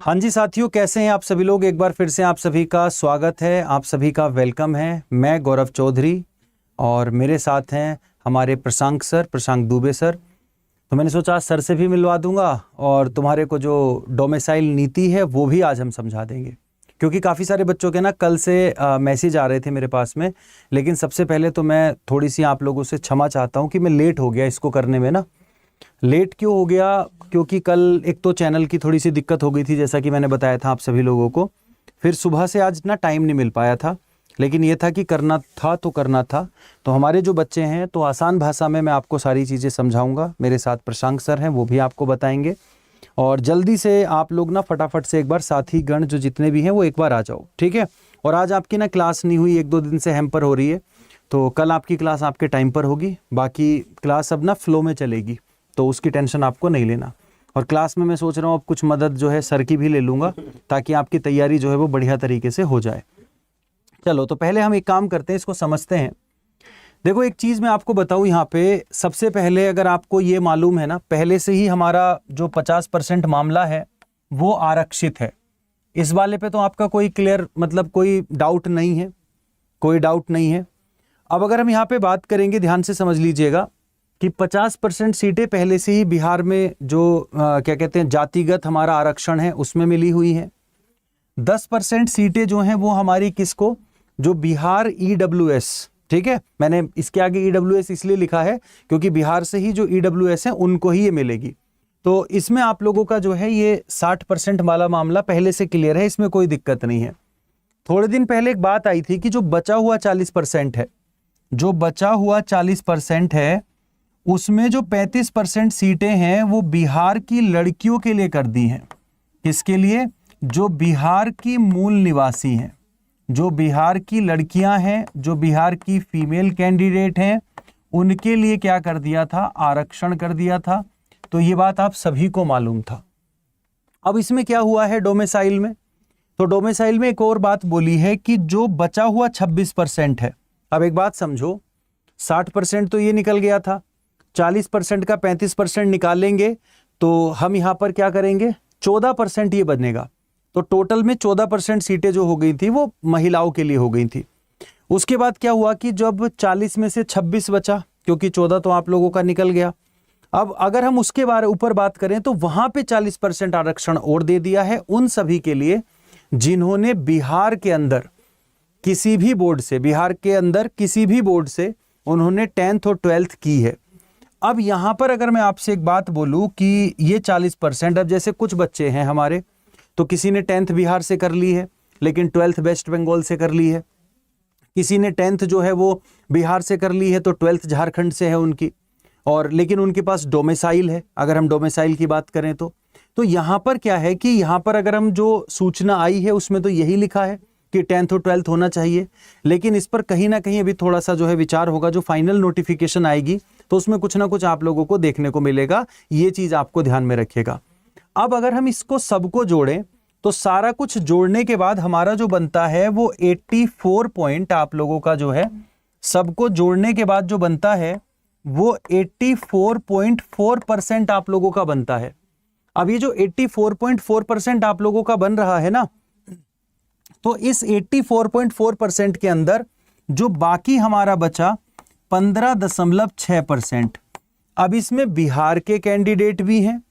हाँ जी साथियों, कैसे हैं आप सभी लोग। एक बार फिर से आप सभी का स्वागत है, आप सभी का वेलकम है। मैं गौरव चौधरी और मेरे साथ हैं हमारे प्रशांक दुबे सर। तो मैंने सोचा आज सर से भी मिलवा दूंगा और तुम्हारे को जो डोमिसाइल नीति है वो भी आज हम समझा देंगे, क्योंकि काफ़ी सारे बच्चों के ना कल से मैसेज आ रहे थे मेरे पास में। लेकिन सबसे पहले तो मैं थोड़ी सी आप लोगों से क्षमा चाहता हूँ कि मैं लेट हो गया इसको करने में ना। लेट क्यों हो गया, क्योंकि कल एक तो चैनल की थोड़ी सी दिक्कत हो गई थी, जैसा कि मैंने बताया था आप सभी लोगों को। फिर सुबह से आज ना टाइम नहीं मिल पाया था, लेकिन ये था कि करना था तो करना था। तो हमारे जो बच्चे हैं तो आसान भाषा में मैं आपको सारी चीज़ें समझाऊंगा। मेरे साथ प्रशांक सर हैं, वो भी आपको बताएंगे। और जल्दी से आप लोग ना फटाफट से एक बार साथी गण जो जितने भी हैं वो एक बार आ जाओ, ठीक है। और आज आपकी ना क्लास नहीं हुई, 1-2 दिन से हैम्पर हो रही है, तो कल आपकी क्लास आपके टाइम पर होगी। बाकी क्लास अब ना फ्लो में चलेगी, तो उसकी टेंशन आपको नहीं लेना। और क्लास में मैं सोच रहा हूँ अब कुछ मदद जो है सर की भी ले लूँगा, ताकि आपकी तैयारी जो है वो बढ़िया तरीके से हो जाए। चलो तो पहले हम एक काम करते हैं, इसको समझते हैं। देखो एक चीज़ मैं आपको बताऊँ यहाँ पे, सबसे पहले अगर आपको ये मालूम है ना, पहले से ही हमारा जो 50% मामला है वो आरक्षित है। इस वाले पे तो आपका कोई क्लियर मतलब कोई डाउट नहीं है, कोई डाउट नहीं है। अब अगर हम यहाँ पे बात करेंगे, ध्यान से समझ लीजिएगा कि 50% सीटें पहले से ही बिहार में जो क्या कहते हैं जातिगत हमारा आरक्षण है उसमें मिली हुई है। 10% सीटें जो हैं वो हमारी किसको, जो बिहार EWS, ठीक है। मैंने इसके आगे EWS इसलिए लिखा है क्योंकि बिहार से ही जो EWS है उनको ही ये मिलेगी। तो इसमें आप लोगों का जो है ये 60% वाला मामला पहले से क्लियर है, इसमें कोई दिक्कत नहीं है। थोड़े दिन पहले एक बात आई थी कि जो बचा हुआ 40% है, जो बचा हुआ 40% है उसमें जो 35% सीटें हैं वो बिहार की लड़कियों के लिए कर दी हैं। किसके लिए? जो बिहार की मूल निवासी हैं, जो बिहार की लड़कियां हैं, जो बिहार की फीमेल कैंडिडेट हैं, उनके लिए क्या कर दिया था, आरक्षण कर दिया था। तो ये बात आप सभी को मालूम था। अब इसमें क्या हुआ है डोमिसाइल में, तो डोमिसाइल में एक और बात बोली है कि जो बचा हुआ 26% है। अब एक बात समझो, 60% तो ये निकल गया था, 40% का 35% निकालेंगे तो हम यहां पर क्या करेंगे, 14% ये बनेगा। तो टोटल में 14% सीटें जो हो गई थी वो महिलाओं के लिए हो गई थी। उसके बाद क्या हुआ कि जब 40 में से 26 बचा, क्योंकि 14 तो आप लोगों का निकल गया। अब अगर हम उसके बारे ऊपर बात करें तो वहां पे 40% आरक्षण और दे दिया है उन सभी के लिए जिन्होंने बिहार के अंदर किसी भी बोर्ड से, बिहार के अंदर किसी भी बोर्ड से उन्होंने 10th और 12th की है। अब यहां पर अगर मैं आपसे एक बात बोलूं कि ये 40%, अब जैसे कुछ बच्चे हैं हमारे, तो किसी ने 10th बिहार से कर ली है लेकिन 12th वेस्ट बंगाल से कर ली है, किसी ने 10th जो है वो बिहार से कर ली है तो 12th झारखंड से है उनकी, और लेकिन उनके पास डोमिसाइल है। अगर हम डोमिसाइल की बात करें तो यहां पर क्या है कि यहां पर अगर हम जो सूचना आई है उसमें तो यही लिखा है कि 10th और 12th होना चाहिए, लेकिन इस पर कहीं ना कहीं अभी थोड़ा सा जो है विचार होगा। जो फाइनल नोटिफिकेशन आएगी तो उसमें कुछ ना कुछ आप लोगों को देखने को मिलेगा, ये चीज आपको ध्यान में रखिएगा। अब अगर हम इसको सबको जोड़ें तो सारा कुछ जोड़ने के बाद हमारा जो बनता है वो 84 पॉइंट आप लोगों का जो है, सबको जोड़ने के बाद जो बनता है वो 84.4% आप लोगों का बनता है। अब ये जो 84.4% आप लोगों का बन रहा है ना, तो इस 84.4% के अंदर जो बाकी हमारा बचा 15.6%, अब इसमें बिहार के कैंडिडेट भी हैं,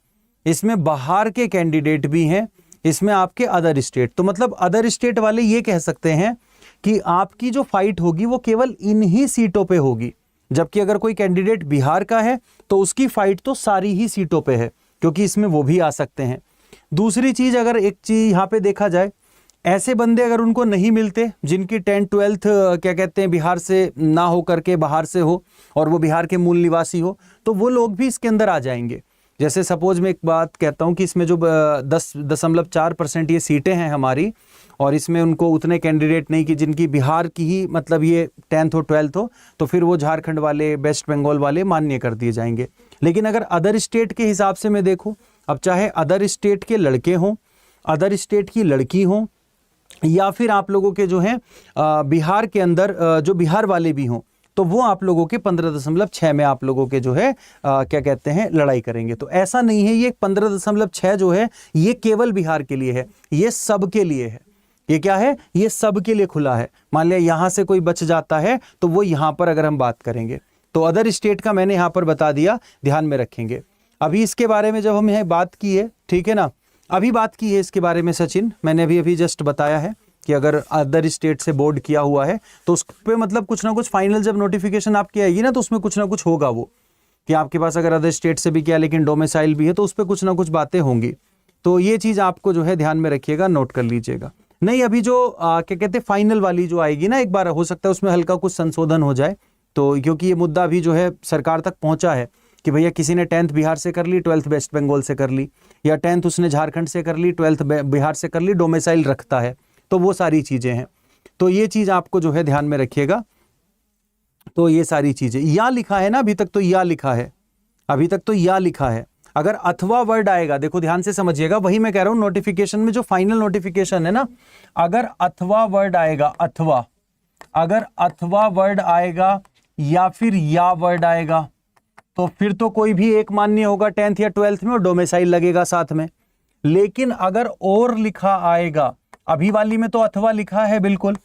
इसमें बाहर के कैंडिडेट भी हैं, इसमें आपके अदर स्टेट। तो मतलब अदर स्टेट वाले ये कह सकते हैं कि आपकी जो फाइट होगी वो केवल इन्हीं सीटों पे होगी, जबकि अगर कोई कैंडिडेट बिहार का है तो उसकी फाइट तो सारी ही सीटों पे है, क्योंकि इसमें वो भी आ सकते हैं। दूसरी चीज, अगर एक चीज यहां पे देखा जाए, ऐसे बंदे अगर उनको नहीं मिलते जिनकी 10th 12th क्या कहते हैं बिहार से ना हो करके बाहर से हो और वो बिहार के मूल निवासी हो, तो वो लोग भी इसके अंदर आ जाएंगे। जैसे सपोज मैं एक बात कहता हूं कि इसमें जो 10.4% ये सीटें हैं हमारी, और इसमें उनको उतने कैंडिडेट नहीं कि जिनकी बिहार की ही मतलब ये 10th और 12th हो, तो फिर वो झारखंड वाले, वेस्ट बंगाल वाले मान्य कर दिए जाएंगे। लेकिन अगर अदर स्टेट के हिसाब से मैं देखूं, अब चाहे अदर स्टेट के लड़के हों, अदर स्टेट की लड़की हों, या फिर आप लोगों के जो हैं बिहार के अंदर जो बिहार वाले भी हों, तो वो आप लोगों के 15.6 में आप लोगों के जो है क्या कहते हैं लड़ाई करेंगे। तो ऐसा नहीं है, ये 15.6 जो है ये केवल बिहार के लिए है, ये सबके लिए है। ये क्या है, ये सबके लिए खुला है। मान लिया यहां से कोई बच जाता है तो वो यहां पर अगर हम बात करेंगे तो अदर स्टेट का मैंने यहां पर बता दिया, ध्यान में रखेंगे। अभी इसके बारे में जब हम यहाँ बात की है, ठीक है ना, अभी बात की है इसके बारे में सचिन, मैंने अभी जस्ट बताया है कि अगर अदर स्टेट से बोर्ड किया हुआ है तो उस पे मतलब कुछ ना कुछ फाइनल जब नोटिफिकेशन आपकी आएगी ना तो उसमें कुछ ना कुछ होगा, वो कि आपके पास अगर अदर स्टेट से भी किया लेकिन डोमिसाइल भी है तो उस पर कुछ ना कुछ बातें होंगी। तो ये चीज़ आपको जो है ध्यान में रखिएगा, नोट कर लीजिएगा। नहीं, अभी जो क्या कहते हैं फाइनल वाली जो आएगी ना, एक बार हो सकता है उसमें हल्का कुछ संशोधन हो जाए, तो क्योंकि ये मुद्दा भी जो है सरकार तक पहुंचा है कि भैया किसी ने 10th बिहार से कर ली, 12th वेस्ट बंगाल से कर ली, या 10th उसने झारखंड से कर ली, 12th बिहार से कर ली, डोमिसाइल रखता है, तो वो सारी चीज़ें हैं। तो ये चीज़ आपको जो है ध्यान में रखिएगा। तो ये सारी चीज़ें या लिखा है ना, अभी तक तो या लिखा है, अभी तक तो या लिखा है। अगर अथवा वर्ड आएगा, देखो ध्यान से समझिएगा, वही मैं कह रहा हूँ नोटिफिकेशन में जो फाइनल नोटिफिकेशन है ना, अगर अथवा वर्ड आएगा, अथवा, अगर अथवा वर्ड आएगा या फिर या वर्ड आएगा तो फिर तो कोई भी एक मान्य होगा 10th या 12th में और डोमिसाइल लगेगा साथ में। लेकिन अगर और लिखा आएगा, अभी वाली में तो अथवा लिखा है बिल्कुल,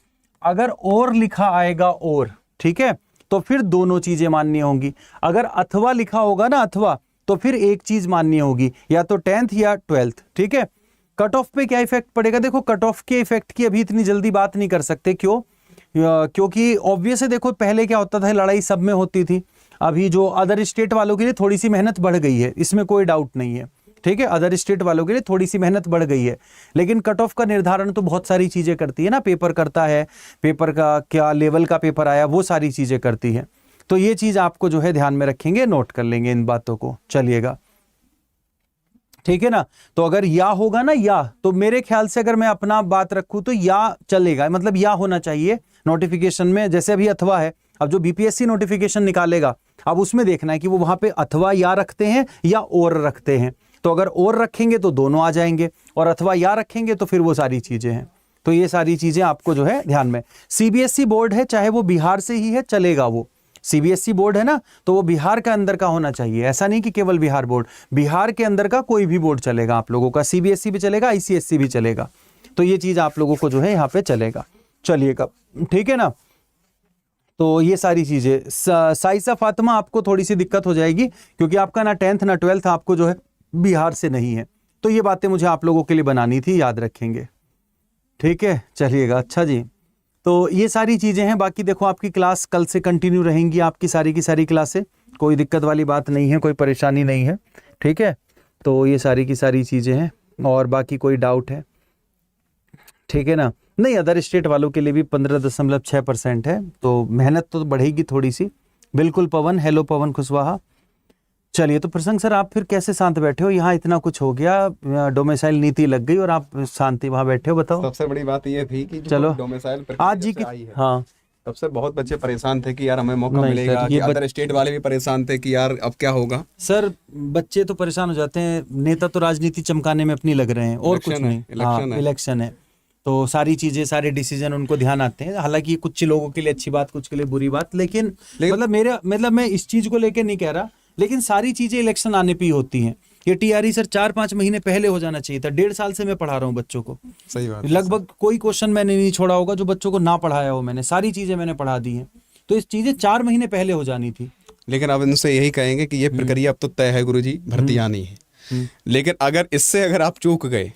अगर और लिखा आएगा और, ठीक है, तो फिर दोनों चीजें मान्य होंगी। अगर अथवा लिखा होगा ना, अथवा, तो फिर एक चीज मान्य होगी, या तो 10th या 12th, ठीक है। कट ऑफ पे क्या इफेक्ट पड़ेगा, देखो कट ऑफ के इफेक्ट की अभी इतनी जल्दी बात नहीं कर सकते, क्यों, क्योंकि ऑब्वियस है, देखो पहले क्या होता था, लड़ाई सब में होती थी। अभी जो अदर स्टेट वालों के लिए थोड़ी सी मेहनत बढ़ गई है, इसमें कोई डाउट नहीं है, ठीक है, अदर स्टेट वालों के लिए थोड़ी सी मेहनत बढ़ गई है। लेकिन कट ऑफ का निर्धारण तो बहुत सारी चीजें करती है ना, पेपर करता है, पेपर का क्या लेवल का पेपर आया, वो सारी चीजें करती है। तो ये चीज आपको जो है ध्यान में रखेंगे, नोट कर लेंगे इन बातों को, चलिएगा, ठीक है ना। तो अगर या होगा ना, या, तो मेरे ख्याल से अगर मैं अपना बात रखूं तो या चलेगा, मतलब या होना चाहिए नोटिफिकेशन में। जैसे अभी अथवा है, अब जो बीपीएससी नोटिफिकेशन निकालेगा, अब उसमें देखना है कि वो वहां पे अथवा या रखते हैं या और रखते हैं। तो अगर और रखेंगे तो दोनों आ जाएंगे, और अथवा या रखेंगे तो फिर वो सारी चीजें हैं। तो ये सारी चीजें आपको जो है ध्यान में, सीबीएसई बोर्ड है, चाहे वो बिहार से ही है, चलेगा। वो सीबीएसई बोर्ड है ना, तो वो बिहार के अंदर का होना चाहिए, ऐसा नहीं कि केवल बिहार बोर्ड, बिहार के अंदर का कोई भी बोर्ड चलेगा आप लोगों का, सीबीएसई भी चलेगा, आईसीएसई भी चलेगा। तो ये चीज आप लोगों को जो है यहाँ पे चलेगा, चलिएगा, ठीक है ना। तो ये सारी चीजें, साइसा फातिमा आपको थोड़ी सी दिक्कत हो जाएगी, क्योंकि आपका ना 10th ना 12th आपको जो है बिहार से नहीं है। तो ये बातें मुझे आप लोगों के लिए बनानी थी, याद रखेंगे, ठीक है, चलिएगा। अच्छा जी, तो ये सारी चीज़ें हैं। बाकी देखो आपकी क्लास कल से कंटिन्यू रहेंगी, आपकी सारी की सारी क्लासें, कोई दिक्कत वाली बात नहीं है, कोई परेशानी नहीं है, ठीक है। तो ये सारी की सारी चीज़ें हैं, और बाकी कोई डाउट है, ठीक है ना। नहीं, अदर स्टेट वालों के लिए भी 15.6% है, तो मेहनत तो बढ़ेगी थोड़ी सी, बिल्कुल। पवन, हेलो पवन कुशवाहा। चलिए, तो प्रसंग सर आप फिर कैसे शांत बैठे हो, यहाँ इतना कुछ हो गया, डोमिसाइल नीति लग गई और आप शांति वहाँ बैठे हो, बताओ। सबसे बड़ी बात ये थी कि चलो डोमिसाइल आज जी की, हाँ, तब से बहुत बच्चे परेशान थे कि यार हमें मौका मिलेगा, कि अदर स्टेट वाले भी परेशान थे कि यार अब क्या होगा। सर बच्चे तो परेशान हो जाते हैं, नेता तो राजनीति चमकाने में अपनी लग रहे हैं, और कुछ नहीं। इलेक्शन है तो सारी चीजें, सारे डिसीजन उनको ध्यान आते हैं। हालांकि कुछ लोगों के लिए अच्छी बात, कुछ के लिए बुरी बात, लेकिन मतलब मैं इस चीज को लेकर नहीं कह रहा, लेकिन सारी चीजें इलेक्शन आने पे ही होती हैं। ये टीआरई सर 4-5 महीने पहले हो जाना चाहिए था। 1.5 साल से मैं पढ़ा रहा हूँ बच्चों को, सही बात, लगभग कोई क्वेश्चन मैंने नहीं छोड़ा होगा जो बच्चों को ना पढ़ाया हो मैंने, सारी चीजें मैंने पढ़ा दी हैं। तो इस चीजें 4 महीने पहले हो जानी थी। लेकिन अब इनसे यही कहेंगे कि ये प्रक्रिया अब तो तय है गुरुजी, भर्ती आनी है। लेकिन अगर आप चूक गए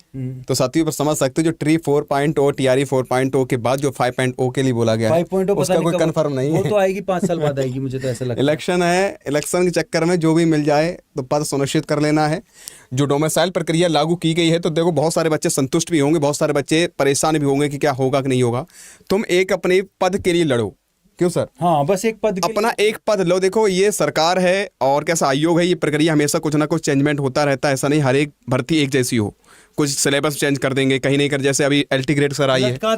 तो साथियों पर समझ सकते हो, जो ट्री 4.0 टीआरई 4.0 के बाद जो 5.0 के लिए बोला गया है, उसका कोई कंफर्म नहीं है। वो तो आएगी 5 साल बाद आएगी, मुझे तो ऐसा लगता है। इलेक्शन है, इलेक्शन के चक्कर में जो भी मिल जाए तो पद सुनिश्चित कर लेना है। जो डोमिसाइल प्रक्रिया लागू की गई है, तो देखो बहुत सारे बच्चे संतुष्ट भी होंगे, बहुत सारे बच्चे परेशान भी होंगे कि क्या होगा कि नहीं होगा। तुम एक अपने पद के लिए लड़ो, क्यों सर? हाँ, बस एक पद, अपना एक पद लो। देखो ये सरकार है और कैसा आयोग है, ये प्रक्रिया हमेशा कुछ ना कुछ चेंजमेंट होता रहता है, ऐसा नहीं हर एक भर्ती एक जैसी हो। कुछ सिलेबस चेंज कर देंगे, कहीं नहीं कर, जैसे अभी एलटी ग्रेड सर आई है, लटका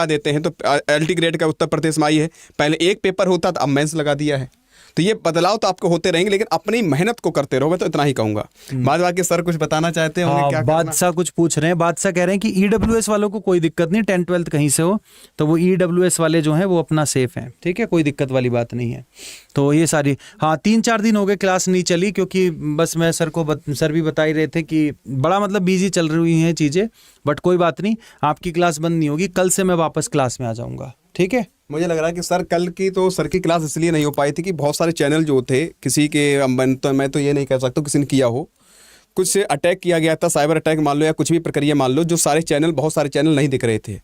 देते हैं। तो एलटी ग्रेड का उत्तर प्रदेश में आई है, पहले एक पेपर होता था, अब मेंस लगा दिया है। तो ये बदलाव तो आपको होते रहेंगे, लेकिन अपनी मेहनत को करते रहो, मैं तो इतना ही कहूंगा। बाद बाकी सर कुछ बताना चाहते हैं, क्या बादशाह कुछ पूछ रहे हैं। बादशाह कह रहे हैं कि ईडब्ल्यूएस वालों को कोई दिक्कत नहीं, 10-12 कहीं से हो तो वो ईडब्ल्यूएस वाले जो हैं वो अपना सेफ हैं, ठीक है, कोई दिक्कत वाली बात नहीं है। तो ये सारी 3-4 दिन हो गए क्लास नहीं चली, क्योंकि बस मैं सर भी बता ही रहे थे कि बड़ा मतलब बिजी चल रही हैं चीज़ें, बट कोई बात नहीं, आपकी क्लास बंद नहीं होगी, कल से मैं वापस क्लास में आ जाऊँगा, ठीक है। मुझे लग रहा है कि सर कल की तो सर की क्लास इसलिए नहीं हो पाई थी कि बहुत सारे चैनल जो थे, किसी के मैं तो ये नहीं कह सकता किसी ने किया हो, कुछ अटैक किया गया था, साइबर अटैक मान लो या कुछ भी प्रक्रिया मान लो, जो सारे चैनल, बहुत सारे चैनल नहीं दिख रहे थे,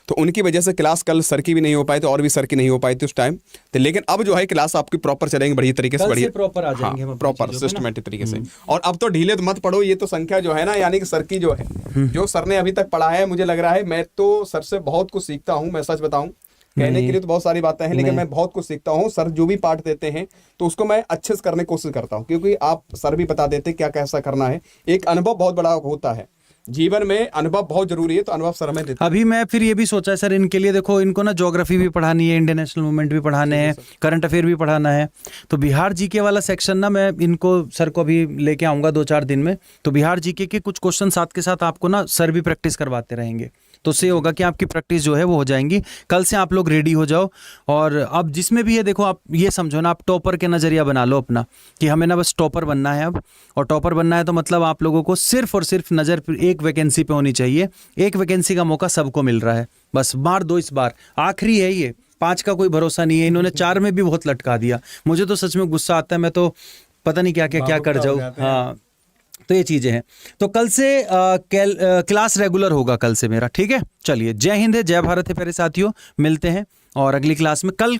तो उनकी वजह से क्लास कल सर की भी नहीं हो पाई थी और भी सर की नहीं हो पाई थी उस टाइम। तो लेकिन अब जो है क्लास आपकी प्रॉपर चलेंगे, बढ़िया तरीके से, बढ़िया प्रॉपर आ जाएंगे हम, प्रॉपर सिस्टमेटिक तरीके से। और अब तो ढीले तो मत पढ़ो, ये तो संख्या जो है ना, यानी कि सर की जो है, जो सर ने अभी तक पढ़ा है, मुझे लग रहा है मैं तो सर से बहुत कुछ सीखता हूँ। मैं सच बताऊँ, कहने के लिए तो बहुत सारी बातें हैं, लेकिन मैं बहुत कुछ सीखता हूँ। सर जो भी पाठ देते हैं तो उसको मैं अच्छे से करने की कोशिश करता हूँ, क्योंकि आप सर भी बता देते क्या कैसा करना है। एक अनुभव बहुत बड़ा होता है जीवन में, अनुभव बहुत जरूरी है, तो अनुभव सर हमें देते हैं। अभी मैं फिर ये भी सोचा है सर, इनके लिए देखो, इनको ना ज्योग्राफी भी पढ़ानी है, इंडियन नेशनल मूवमेंट भी पढ़ाने हैं, करंट अफेयर भी पढ़ाना है, तो बिहार जीके वाला सेक्शन ना मैं इनको सर को अभी लेके आऊँगा 2-4 दिन में। तो बिहार जीके के कुछ क्वेश्चन साथ के साथ आपको ना सर भी प्रैक्टिस करवाते रहेंगे, तो उससे होगा कि आपकी प्रैक्टिस जो है वो हो जाएंगी। कल से आप लोग रेडी हो जाओ, और अब जिसमें भी है देखो, आप ये समझो ना, आप टॉपर के नज़रिया बना लो अपना, कि हमें ना बस टॉपर बनना है अब। और टॉपर बनना है तो मतलब आप लोगों को सिर्फ और सिर्फ नज़र एक वैकेंसी पे होनी चाहिए। एक वैकेंसी का मौका सबको मिल रहा है, बस मार दो इस बार, आखिरी है ये, 5 का कोई भरोसा नहीं है। इन्होंने 4 में भी बहुत लटका दिया, मुझे तो सच में गुस्सा आता है, मैं तो पता नहीं क्या क्या कर जाऊँ। हाँ, तो ये चीज़ें हैं। तो कल से क्लास रेगुलर होगा कल से मेरा, ठीक है। चलिए, जय हिंद है, जय भारत है प्यारे साथियों, मिलते हैं और अगली क्लास में। कल